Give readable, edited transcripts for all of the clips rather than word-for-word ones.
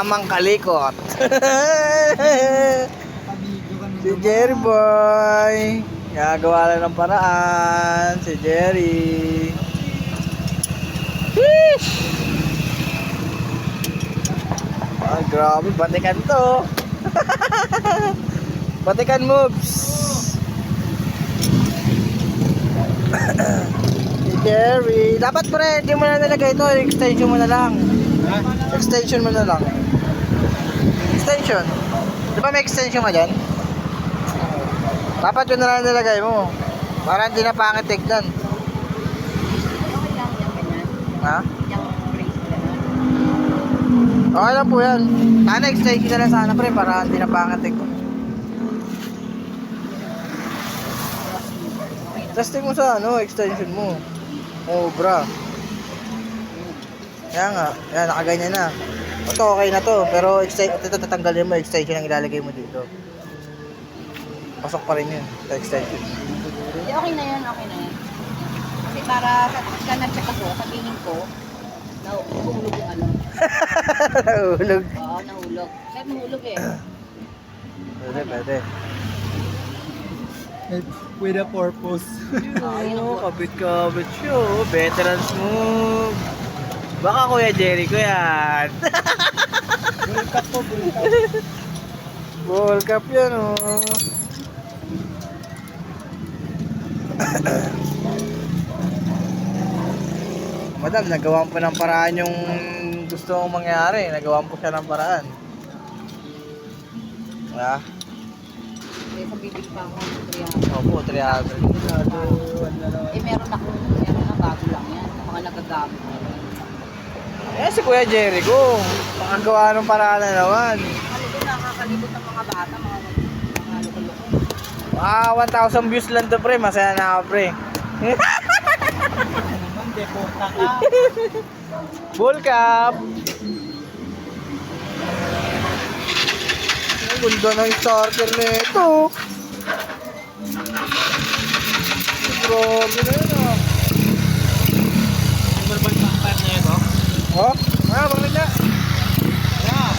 tamang kalikot. Si Jerry Boy. Gagawa lang ng paraan. Si Jerry. Sheesh! Ay, grabe. Batikan to. Batikan moves. Si Jerry. Dapat pre, hindi mo na nalagay ito. Extension mo na lang. Extension mo na lang. Extension. Di ba may extension ka dyan? Dapat yun na lang nilagay mo. Para hindi na pangit tignan. Ha? Okay lang po yan. Sana extension na lang sana pre para hindi na pangit tignan. Testing mo sa ano, extension mo. Obra. Kaya nga, yan nakaganyan na. Ito okay na to, pero ito tatanggalin mo, extension ang ilalagay mo dito. Pasok pa rin yun, sa extension. Hindi, okay na yan, okay na yan. Kasi para sa na-check ako, sabihin ko, nahulog yung ano. Nahulog. Oo, nahulog. Sir, nahulog eh. Pwede, pwede. With a purpose. Oh, kabit-kabit siya. Oh. Veterans move. Baka Kuya Jerry ko yan. Bull cup po, bull cup. Ball cup yan oh. Madam, nagawan pa ng paraan yung gusto mong mangyari. Nagawan po siya ng paraan. Ah, Kasi sa bibig pa ako, 300. opo, 300. Eh, meron na bago lang yan. Mga nagagamit. Eh, si Kuya Jerry ko. Makagawa ng paraan na naman. Ano doon, nakakalibot ng mga bata, mga loko-loko. 1,000 views lang to pre. Masaya na ako pre. Hindi po taka. Bull cup. Ang ganda ng starter nito. Grabe na yun ah. Normal bumper na yun, oh. Oh, bakit na? Yeah.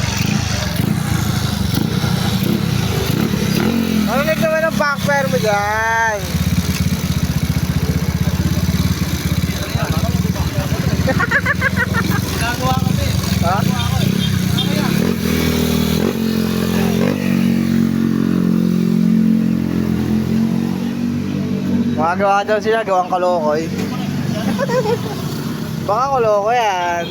Marinig naman ang backfire mo dyan. Nagawa kami. Ha? Magagawa daw sila, gawang kalokoy. Baka koloko yan.